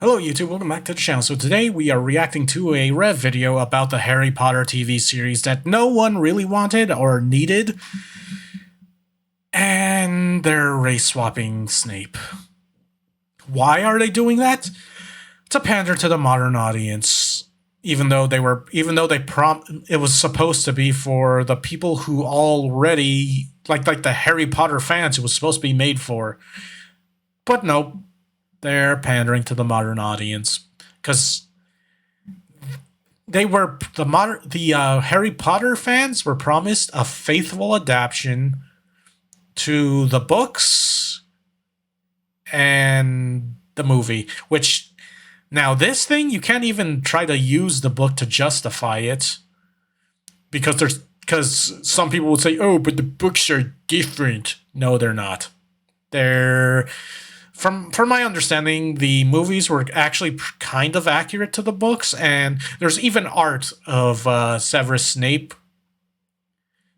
Hello YouTube, welcome back to the channel. So today we are reacting to a rev video about the Harry Potter TV series that no one really wanted or needed. And they're race swapping Snape. Why are they doing that? To pander to the modern audience. It was supposed to be for the people who already like the Harry Potter fans it was supposed to be made for. But nope. They're pandering to the modern audience because the Harry Potter fans were promised a faithful adaptation to the books and the movie. Which now this thing you can't even try to use the book to justify it because some people would say, "Oh, but the books are different." No, they're not. They're From my understanding, the movies were actually kind of accurate to the books, and there's even art of Severus Snape.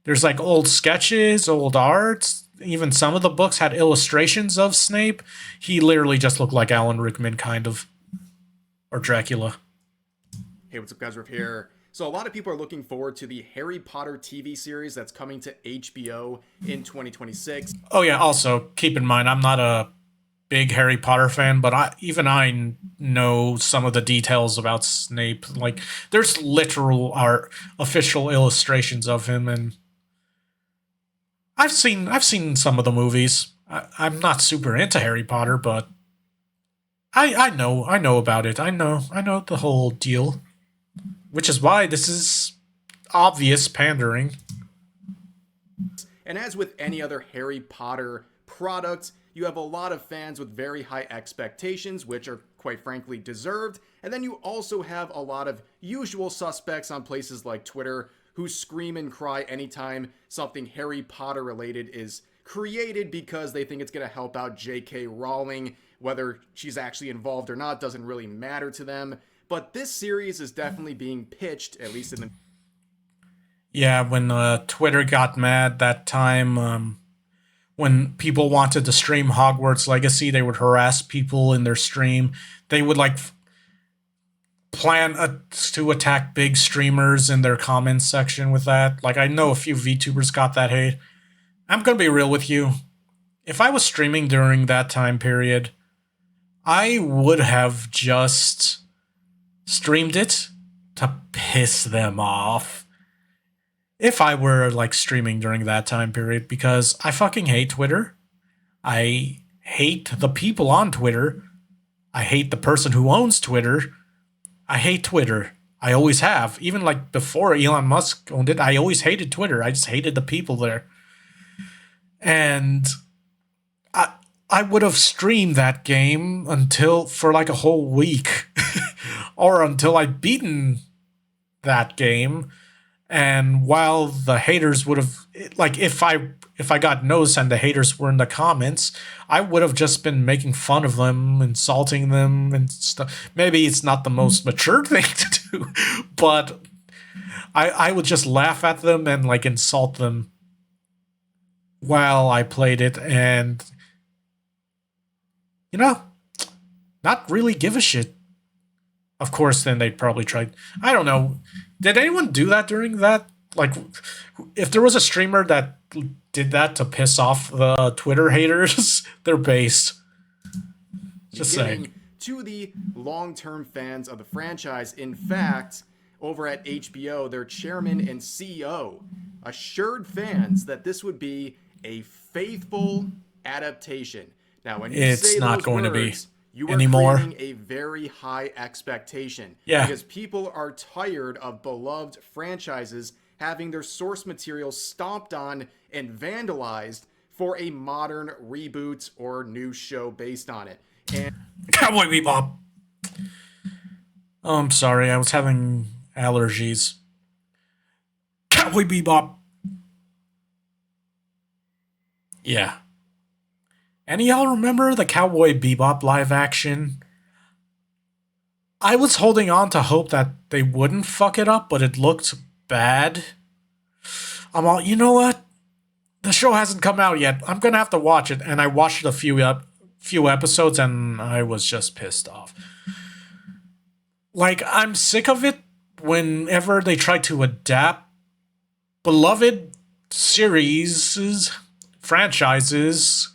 There's like old sketches, old art. Even some of the books had illustrations of Snape. He literally just looked like Alan Rickman, kind of. Or Dracula. Hey, what's up guys, Riff here. So a lot of people are looking forward to the Harry Potter TV series that's coming to HBO in 2026. Oh yeah, also, keep in mind, I'm not a big Harry Potter fan, but I know some of the details about Snape. Like, there's literal official illustrations of him, and I've seen some of the movies. I'm not super into Harry Potter, but I know about it. I know the whole deal, which is why this is obvious pandering. And as with any other Harry Potter product, you have a lot of fans with very high expectations, which are quite frankly deserved. And then you also have a lot of usual suspects on places like Twitter who scream and cry anytime something Harry Potter related is created because they think it's going to help out J.K. Rowling. Whether she's actually involved or not doesn't really matter to them. But this series is definitely being pitched, at least in the... Yeah, when Twitter got mad that time, when people wanted to stream Hogwarts Legacy, they would harass people in their stream. They would plan to attack big streamers in their comments section with that. Like, I know a few VTubers got that hate. I'm gonna be real with you. If I was streaming during that time period, I would have just streamed it to piss them off. If I were streaming during that time period, because I fucking hate Twitter. I hate the people on Twitter. I hate the person who owns Twitter. I hate Twitter. I always have. Even before Elon Musk owned it, I always hated Twitter. I just hated the people there. And I would have streamed that game for a whole week. Or until I'd beaten that game. And while the haters would have, if I got noticed and the haters were in the comments, I would have just been making fun of them, insulting them and stuff. Maybe it's not the most mature thing to do, but I would just laugh at them and insult them while I played it, and not really give a shit. Of course, then they'd probably try. I don't know. Did anyone do that during that? If there was a streamer that did that to piss off the Twitter haters, they're based. Just saying. To the long-term fans of the franchise, in fact, over at HBO, their chairman and CEO assured fans that this would be a faithful adaptation. Now, when you say not those going to be you are anymore. creating a very high expectation. Yeah. Because people are tired of beloved franchises having their source material stomped on and vandalized for a modern reboot or new show based on it. And Cowboy Bebop. Oh, I'm sorry. I was having allergies. Cowboy Bebop. Yeah. Any of y'all remember the Cowboy Bebop live action? I was holding on to hope that they wouldn't fuck it up, but it looked bad. I'm all, you know what? The show hasn't come out yet. I'm gonna have to watch it. And I watched a few episodes, and I was just pissed off. Like, I'm sick of it whenever they try to adapt beloved series, franchises,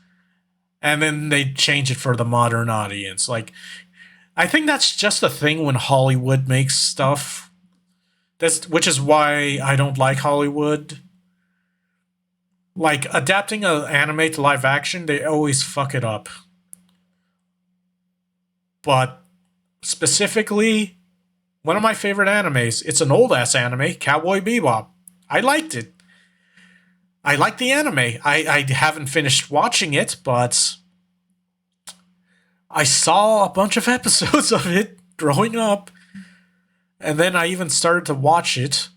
and then they change it for the modern audience. Like, I think that's just a thing when Hollywood makes stuff. Which is why I don't like Hollywood. Like, adapting an anime to live action, they always fuck it up. But specifically, one of my favorite animes, it's an old ass anime, Cowboy Bebop. I liked it. I like the anime. I haven't finished watching it, but I saw a bunch of episodes of it growing up. And then I even started to watch it.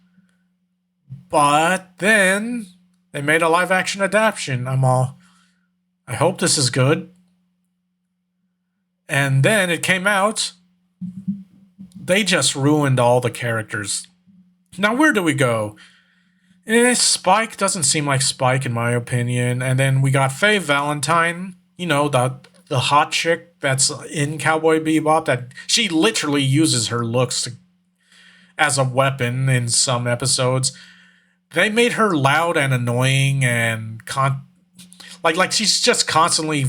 But then they made a live action adaptation. I hope this is good. And then it came out. They just ruined all the characters. Now, where do we go? Spike doesn't seem like Spike in my opinion. And then we got Faye Valentine, the hot chick that's in Cowboy Bebop, that she literally uses her looks as a weapon in some episodes. They made her loud and annoying and like she's just constantly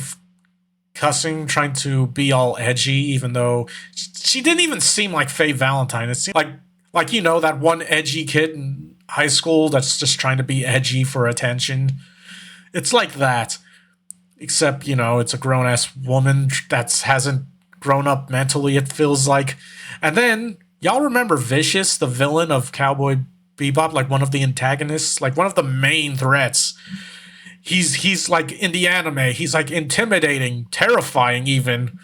cussing, trying to be all edgy, even though she didn't even seem like Faye Valentine. It seemed like that one edgy kid in high school that's just trying to be edgy for attention. It's like that, except it's a grown ass woman that hasn't grown up mentally. It feels like, and then. Y'all remember Vicious, the villain of Cowboy Bebop, like one of the antagonists, like one of the main threats? He's like in the anime, he's like intimidating, terrifying even,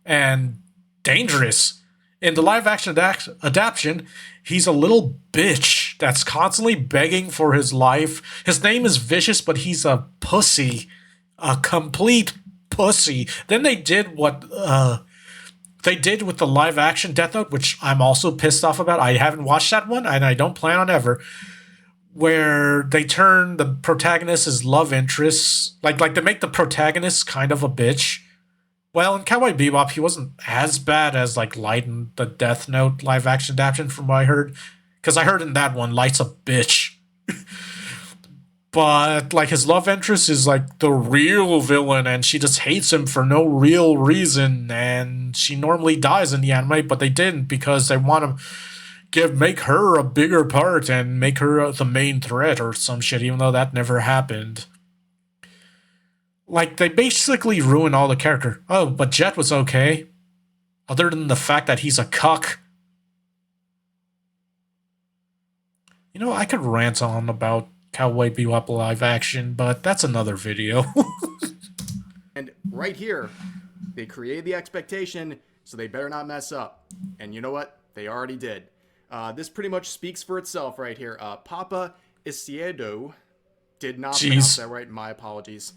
and dangerous. In the live action adaptation, he's a little bitch that's constantly begging for his life. His name is Vicious, but he's a pussy. A complete pussy. Then they did what they did with the live action Death Note, which I'm also pissed off about. I haven't watched that one, and I don't plan on ever. Where they turn the protagonist as love interests, like they make the protagonist kind of a bitch. Well, in Cowboy Bebop, he wasn't as bad as like Light in the Death Note live action adaptation, from what I heard. Because I heard in that one, Light's a bitch. But like his love interest is like the real villain, and she just hates him for no real reason, and she normally dies in the anime, but they didn't because they want to make her a bigger part and make her the main threat or some shit, even though that never happened. Like, they basically ruined all the character. Oh, but Jet was okay. Other than the fact that he's a cuck. I could rant on about Cowboy Bebop live action, but that's another video. And right here, they created the expectation, so they better not mess up. And you know what? They already did. This pretty much speaks for itself right here. Papa Isiedo, did not pronounce that right, my apologies,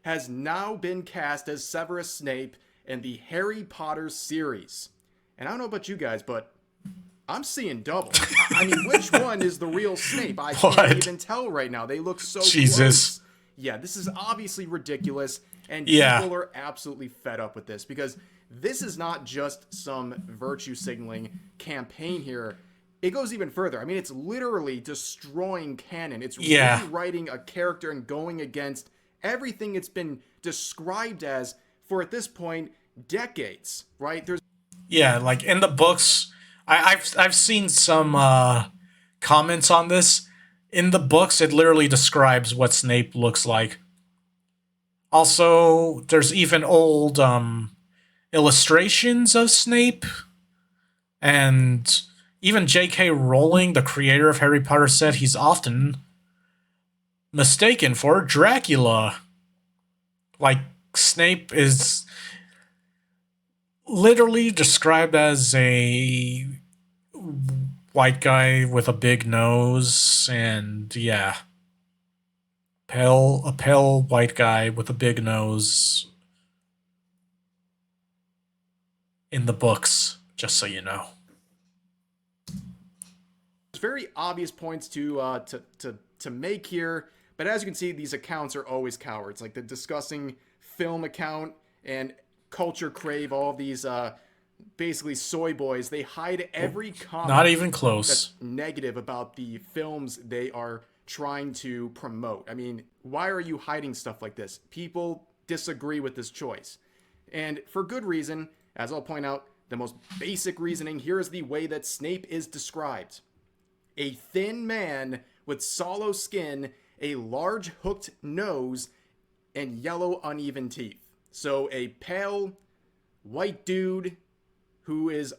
has now been cast as Severus Snape in the Harry Potter series. And I don't know about you guys, but I'm seeing double. I mean, which one is the real Snape? I can't even tell right now. They look so close. Yeah, this is obviously ridiculous, and people are absolutely fed up with this, because this is not just some virtue signaling campaign here. It goes even further. I mean, it's literally destroying canon. It's rewriting a character and going against everything it's been described as for, at this point, decades, right? Like in the books, I've seen some comments on this. In the books, it literally describes what Snape looks like. Also, there's even old illustrations of Snape, and even J.K. Rowling, the creator of Harry Potter, said he's often mistaken for Dracula. Like, Snape is literally described as a white guy with a big nose, and a pale white guy with a big nose in the books, just so you know. There's very obvious points to make here, but as you can see, these accounts are always cowards. Like the discussing film account and Culture Crave, all of these basically soy boys. They hide every Not comment even close. that's negative about the films they are trying to promote. I mean, why are you hiding stuff like this? People disagree with this choice. And for good reason, as I'll point out, the most basic reasoning here is the way that Snape is described. A thin man with sallow skin, a large hooked nose, and yellow uneven teeth. So a pale white dude who is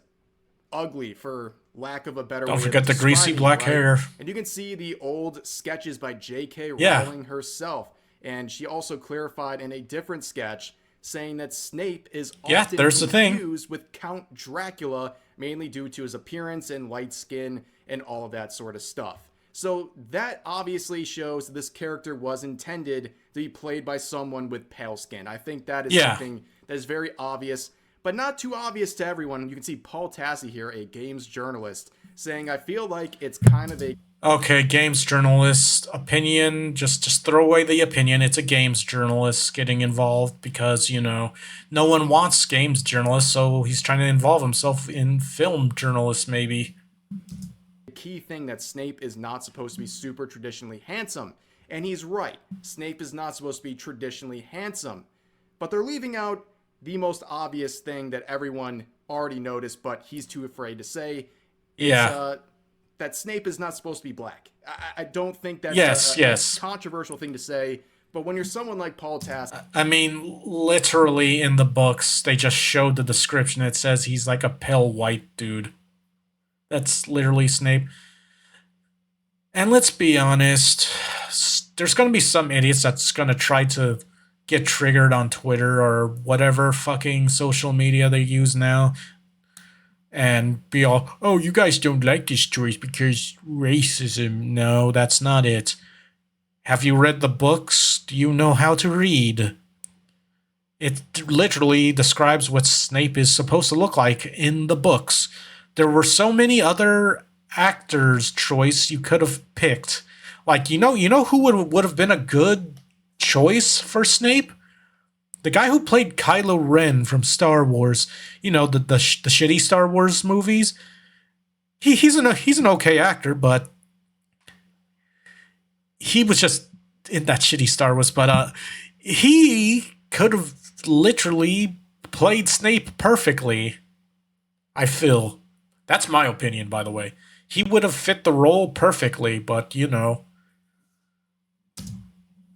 ugly, for lack of a better way Don't of forget the greasy describing it, black right? hair. And you can see the old sketches by J.K. Yeah. Rowling herself. And she also clarified in a different sketch saying that Snape is often there's the thing. confused with Count Dracula, mainly due to his appearance and light skin and all of that sort of stuff. So that obviously shows that this character was intended to be played by someone with pale skin. I think that is something that is very obvious, but not too obvious to everyone. You can see Paul Tassi here, a games journalist, saying, I feel like it's kind of a... Okay, games journalist opinion. Just throw away the opinion. It's a games journalist getting involved because, no one wants games journalists, so he's trying to involve himself in film journalists, maybe. key thing that Snape is not supposed to be super traditionally handsome. And he's right. Snape is not supposed to be traditionally handsome. But they're leaving out the most obvious thing that everyone already noticed, but he's too afraid to say. That Snape is not supposed to be black. I don't think that's a controversial thing to say. But when you're someone like Paul Tassi... I mean, literally in the books, they just showed the description. It says he's like a pale white dude. That's literally Snape. And let's be honest, there's going to be some idiots that's going to try to get triggered on Twitter or whatever fucking social media they use now and be all, oh, you guys don't like this choice because racism. No, that's not it. Have you read the books? Do you know how to read? It literally describes what Snape is supposed to look like in the books. There were so many other actors' choice you could have picked. Like, you know who would have been a good choice for Snape? The guy who played Kylo Ren from Star Wars. The shitty Star Wars movies. He's an okay actor, but he was just in that shitty Star Wars. But he could have literally played Snape perfectly. I feel. That's my opinion, by the way. He would have fit the role perfectly, but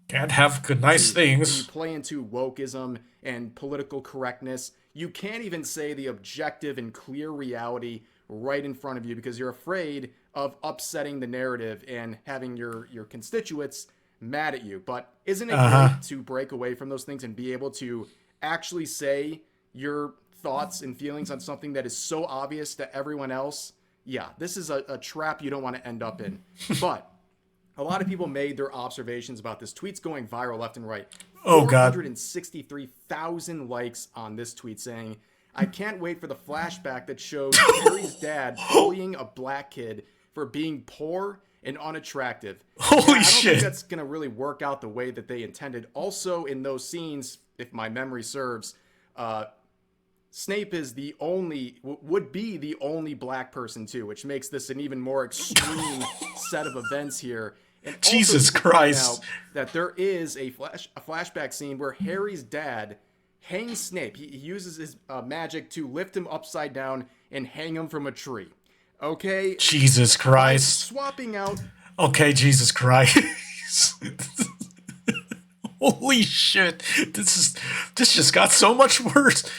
can't have good, nice things. When you play into wokeism and political correctness, you can't even say the objective and clear reality right in front of you because you're afraid of upsetting the narrative and having your constituents mad at you. But isn't it great to break away from those things and be able to actually say your thoughts and feelings on something that is so obvious to everyone else? Yeah, this is a trap you don't want to end up in. But a lot of people made their observations about this. Tweets going viral left and right. Oh, God. 463,000 likes on this tweet saying, I can't wait for the flashback that shows Harry's dad bullying a black kid for being poor and unattractive. Holy I don't shit. think that's going to really work out the way that they intended. Also, in those scenes, if my memory serves, Snape is would be the only black person too, which makes this an even more extreme set of events here. And Jesus Christ. That there is a flashback scene where Harry's dad hangs Snape. He uses his magic to lift him upside down and hang him from a tree. Okay? Jesus Christ. Swapping out... Okay, Jesus Christ. Holy shit. This just got so much worse.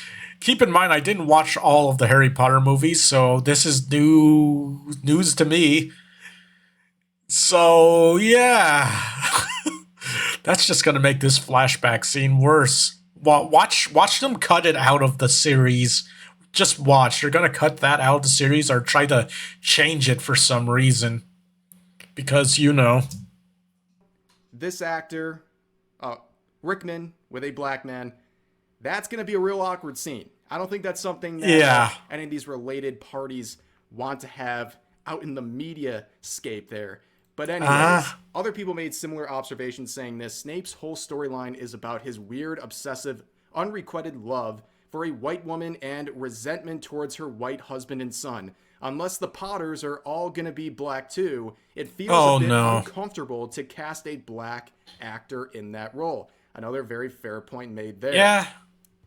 Keep in mind, I didn't watch all of the Harry Potter movies, so this is news to me. So, yeah. That's just going to make this flashback scene worse. Watch them cut it out of the series. Just watch. They're going to cut that out of the series or try to change it for some reason. Because, This actor, Rickman, with a black man, that's going to be a real awkward scene. I don't think that's something that any of these related parties want to have out in the media scape there. But anyways, other people made similar observations saying this. Snape's whole storyline is about his weird, obsessive, unrequited love for a white woman and resentment towards her white husband and son. Unless the Potters are all going to be black too, it feels a bit uncomfortable to cast a black actor in that role. Another very fair point made there. Yeah.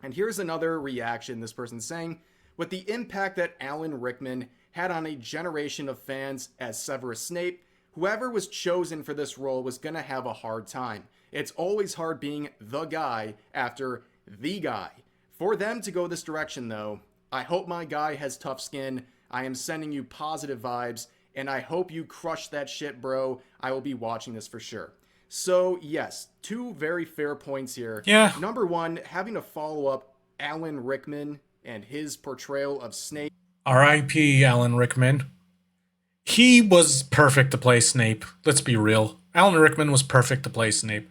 And here's another reaction this person's saying, with the impact that Alan Rickman had on a generation of fans as Severus Snape, whoever was chosen for this role was going to have a hard time. It's always hard being the guy after the guy. For them to go this direction, though, I hope my guy has tough skin. I am sending you positive vibes, and I hope you crush that shit, bro. I will be watching this for sure. So, yes, two very fair points here. Yeah. Number one, having to follow up Alan Rickman and his portrayal of Snape. R.I.P. Alan Rickman. He was perfect to play Snape. Let's be real. Alan Rickman was perfect to play Snape.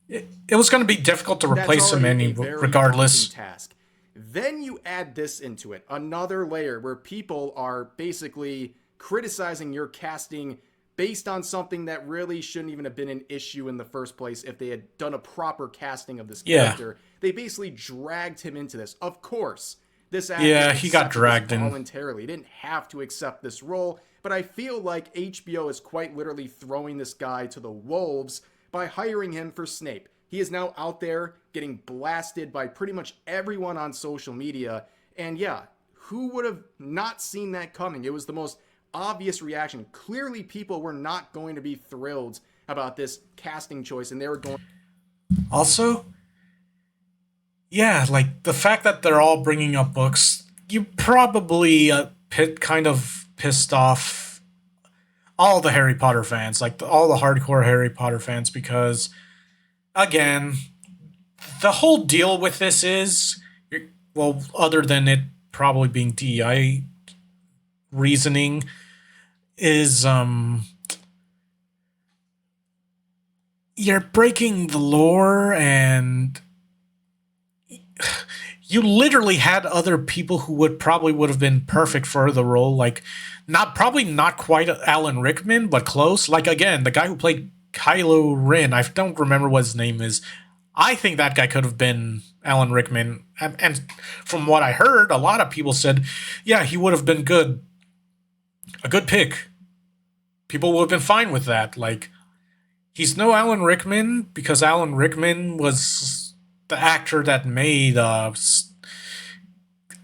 It was going to be difficult to replace him regardless. Task. Then you add this into it, another layer where people are basically criticizing your casting based on something that really shouldn't even have been an issue in the first place if they had done a proper casting of this character. They basically dragged him into this. Of course, this actor he got dragged in voluntarily. He didn't have to accept this role, but I feel like HBO is quite literally throwing this guy to the wolves by hiring him for Snape. He is now out there getting blasted by pretty much everyone on social media. And yeah, who would have not seen that coming? It was the most obvious reaction. Clearly, people were not going to be thrilled about this casting choice, and they were going... Also, yeah, like, the fact that they're all bringing up books, you probably kind of pissed off all the Harry Potter fans, like, all the hardcore Harry Potter fans, because... Again, the whole deal with this is, well, other than it probably being DEI reasoning, is you're breaking the lore, and you literally had other people who would have been perfect for the role, like probably not quite Alan Rickman, but close. Like, again, the guy who played Kylo Ren, I don't remember what his name is. I think that guy could have been Alan Rickman. And from what I heard, a lot of people said, yeah, he would have been good. A good pick. People would have been fine with that. Like, he's no Alan Rickman because Alan Rickman was the actor that made... I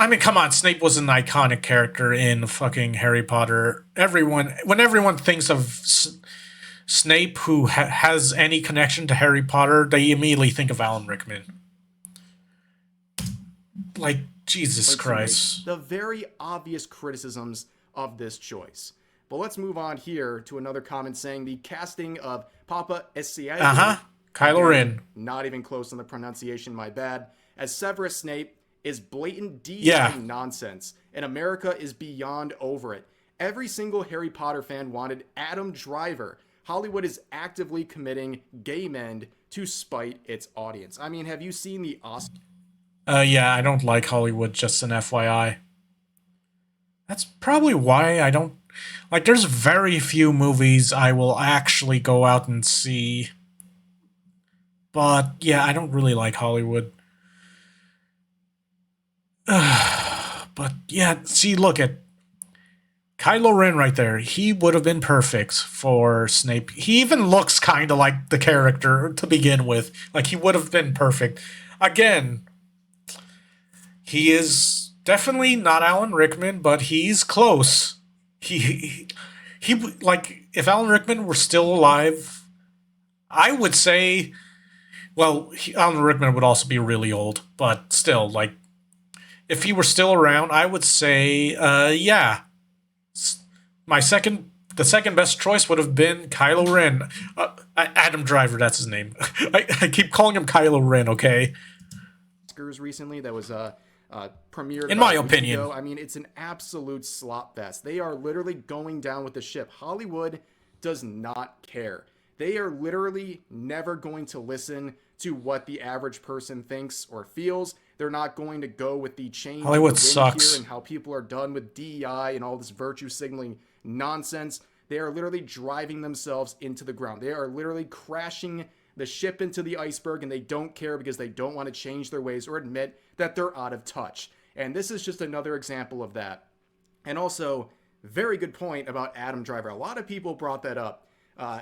mean, come on, Snape was an iconic character in fucking Harry Potter. When everyone thinks of Snape who has any connection to Harry Potter, they immediately think of Alan Rickman. Like, Jesus Christ. The very obvious criticisms of this choice. But let's move on here to another comment saying the casting of Papa Essiago, Kylo Ren, not even close on the pronunciation, my bad, as Severus Snape is blatant DEI nonsense, and America is beyond over it. Every single Harry Potter fan wanted Adam Driver. Hollywood is actively committing gay men to spite its audience. I mean, have you seen the Oscar? Yeah, I don't like Hollywood, just an FYI. That's probably why I don't... Like, there's very few movies I will actually go out and see. But, yeah, I don't really like Hollywood. But, yeah, see, look at Kylo Ren right there. He would have been perfect for Snape. He even looks kind of like the character to begin with. Like, he would have been perfect. Again, he is definitely not Alan Rickman, but he's close. He like, if Alan Rickman were still alive, I would say, well, Alan Rickman would also be really old, but still, like, if he were still around, I would say, yeah. The second best choice would have been Kylo Ren. Adam Driver, that's his name. I keep calling him Kylo Ren, okay? Oscars recently that was premiered in my opinion. I mean, it's an absolute slop fest. They are literally going down with the ship. Hollywood does not care. They are literally never going to listen to what the average person thinks or feels. They're not going to go with the change Hollywood sucks. Here and how people are done with DEI and all this virtue signaling nonsense. They are literally driving themselves into the ground. They are literally crashing the ship into the iceberg, and they don't care because they don't want to change their ways or admit that they're out of touch. And this is just another example of that. And also, very good point about Adam Driver. A lot of people brought that up.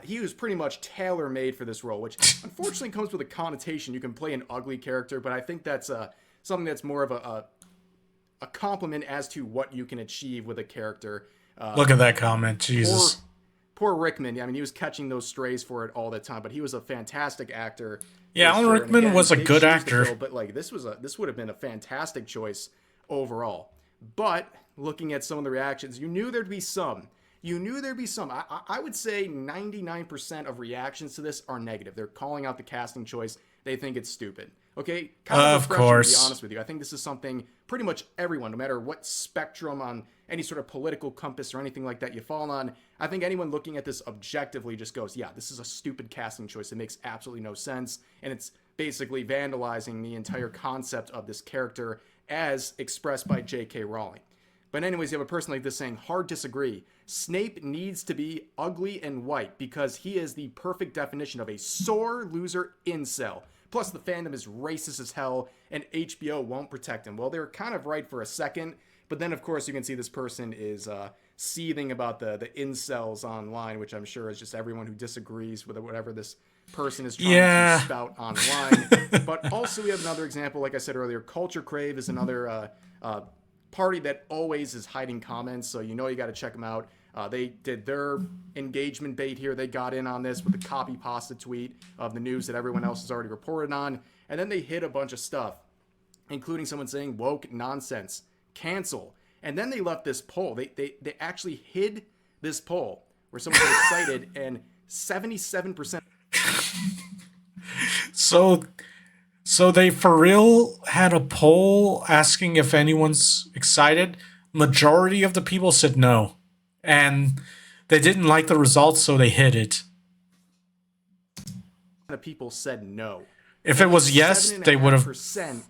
He was pretty much tailor-made for this role, which unfortunately comes with a connotation. You can play an ugly character, but I think that's something that's more of a compliment as to what you can achieve with a character. Look at that comment, Jesus. Poor Rickman. I mean, he was catching those strays for it all the time, but he was a fantastic actor. Yeah, Alan Rickman again, was a good actor. Fill, but like this would have been a fantastic choice overall. But looking at some of the reactions, you knew there'd be some. I would say 99% of reactions to this are negative. They're calling out the casting choice. They think it's stupid. Okay? Kind of course. To be honest with you. I think this is something pretty much everyone, no matter what spectrum on any sort of political compass or anything like that you fall on, I think anyone looking at this objectively just goes, yeah, this is a stupid casting choice. It makes absolutely no sense. And it's basically vandalizing the entire concept of this character as expressed by J.K. Rowling. But anyways, you have a person like this saying, hard disagree. Snape needs to be ugly and white because he is the perfect definition of a sore loser incel. Plus, the fandom is racist as hell, and HBO won't protect him. Well, they were kind of right for a second, but then, of course, you can see this person is seething about the incels online, which I'm sure is just everyone who disagrees with whatever this person is trying to spout online. But also, we have another example. Like I said earlier, Culture Crave is another party that always is hiding comments, so you know you got to check them out. They did their engagement bait here. They got in on this with the copy pasta tweet of the news that everyone else has already reported on, and then they hid a bunch of stuff, including someone saying woke nonsense, cancel, and then they left this poll. They actually hid this poll where someone was excited, and 77%. So they for real had a poll asking if anyone's excited. Majority of the people said no. And they didn't like the results, so they hid it. The people said no. If it was yes, they would have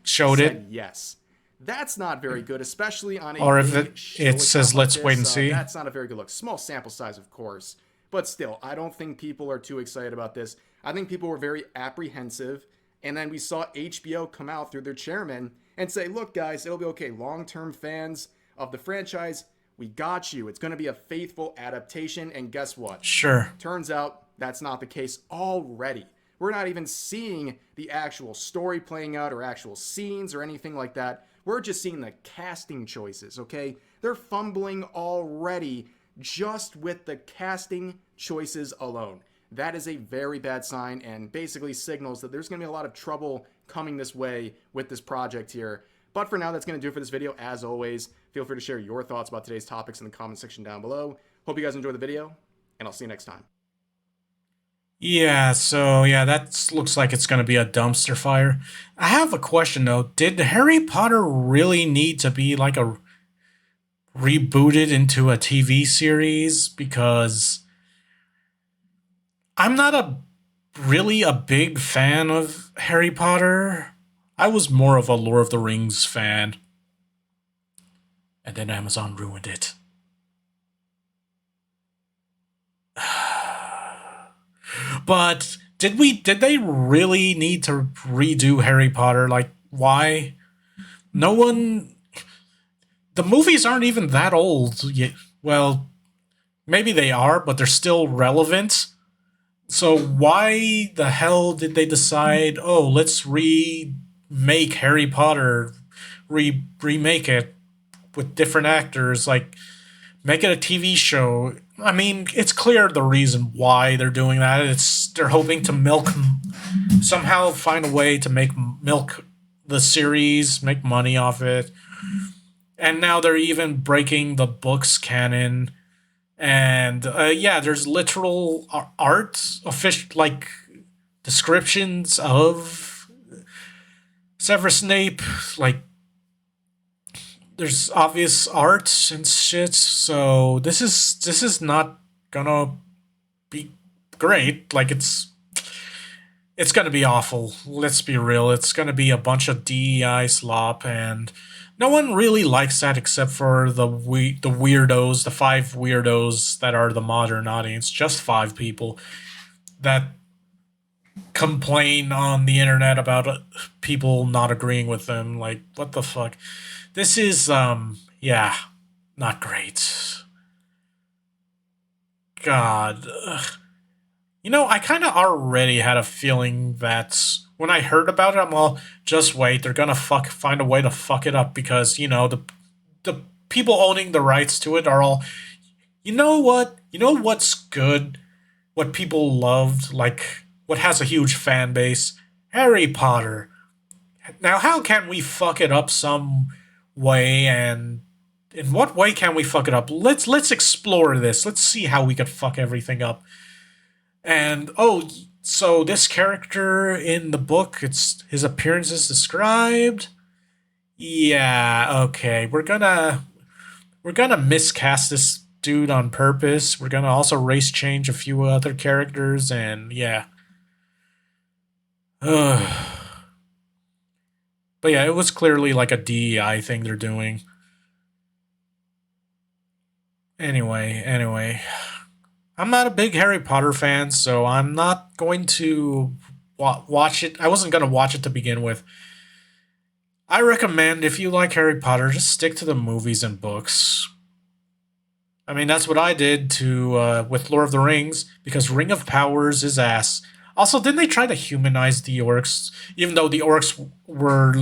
showed it. Yes. That's not very good, especially on a or if it says let's wait and see. That's not a very good look. Small sample size, of course. But still, I don't think people are too excited about this. I think people were very apprehensive. And then we saw HBO come out through their chairman and say, look, guys, it'll be okay. Long-term fans of the franchise, we got you. It's going to be a faithful adaptation. And guess what? Sure. Turns out that's not the case already. We're not even seeing the actual story playing out or actual scenes or anything like that. We're just seeing the casting choices, okay? They're fumbling already just with the casting choices alone. That is a very bad sign and basically signals that there's going to be a lot of trouble coming this way with this project here. But for now, that's going to do it for this video. As always, feel free to share your thoughts about today's topics in the comment section down below. Hope you guys enjoyed the video, and I'll see you next time. Yeah, so yeah, that looks like it's going to be a dumpster fire. I have a question though. Did Harry Potter really need to be like a rebooted into a TV series? Because I'm not really a big fan of Harry Potter. I was more of a Lord of the Rings fan. And then Amazon ruined it. But did they really need to redo Harry Potter? Like, why? No one... The movies aren't even that old yet. Well, maybe they are, but they're still relevant. So why the hell did they decide, oh, let's remake Harry Potter, remake it with different actors, like make it a TV show? I mean, it's clear the reason why they're doing that. They're hoping to somehow find a way to milk the series, make money off it. And now they're even breaking the books canon. And yeah, there's literal art, official like descriptions of Severus Snape. Like, there's obvious art and shit. So this is not gonna be great. Like, it's gonna be awful. Let's be real. It's gonna be a bunch of DEI slop, and no one really likes that except for the weirdos, the 5 weirdos that are the modern audience. Just 5 people that complain on the internet about people not agreeing with them. Like, what the fuck? This is, yeah, not great. God. Ugh. You know, I kind of already had a feeling that when I heard about it, I'm all, just wait, they're gonna find a way to fuck it up because, the people owning the rights to it are all, you know what? You know what's good? What people loved? Like, what has a huge fan base? Harry Potter. Now, how can we fuck it up some way, and in what way can we fuck it up? Let's explore this. Let's see how we could fuck everything up. And oh, so this character in the book, it's his appearance is described. Yeah, okay. We're gonna miscast this dude on purpose. We're gonna also race change a few other characters, and yeah. Ugh. But yeah, it was clearly like a DEI thing they're doing. Anyway, I'm not a big Harry Potter fan, so I'm not going to watch it. I wasn't going to watch it to begin with. I recommend if you like Harry Potter, just stick to the movies and books. I mean, that's what I did to with Lord of the Rings because Ring of Powers is ass. Also, didn't they try to humanize the orcs? Even though the orcs were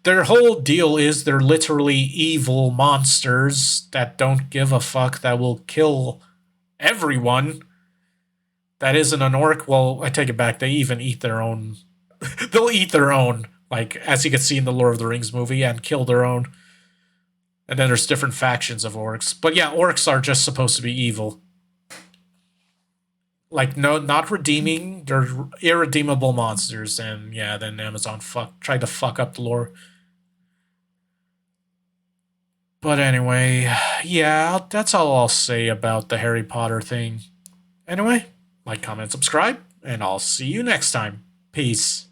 their whole deal is they're literally evil monsters that don't give a fuck that will kill everyone that isn't an orc. Well, I take it back. They even eat their own. They'll eat their own, like as you can see in the Lord of the Rings movie, and kill their own. And then there's different factions of orcs. But yeah, orcs are just supposed to be evil. Like no, not redeeming. They're irredeemable monsters. And yeah, then Amazon tried to fuck up the lore. But anyway, yeah, that's all I'll say about the Harry Potter thing. Anyway, like, comment, subscribe, and I'll see you next time. Peace.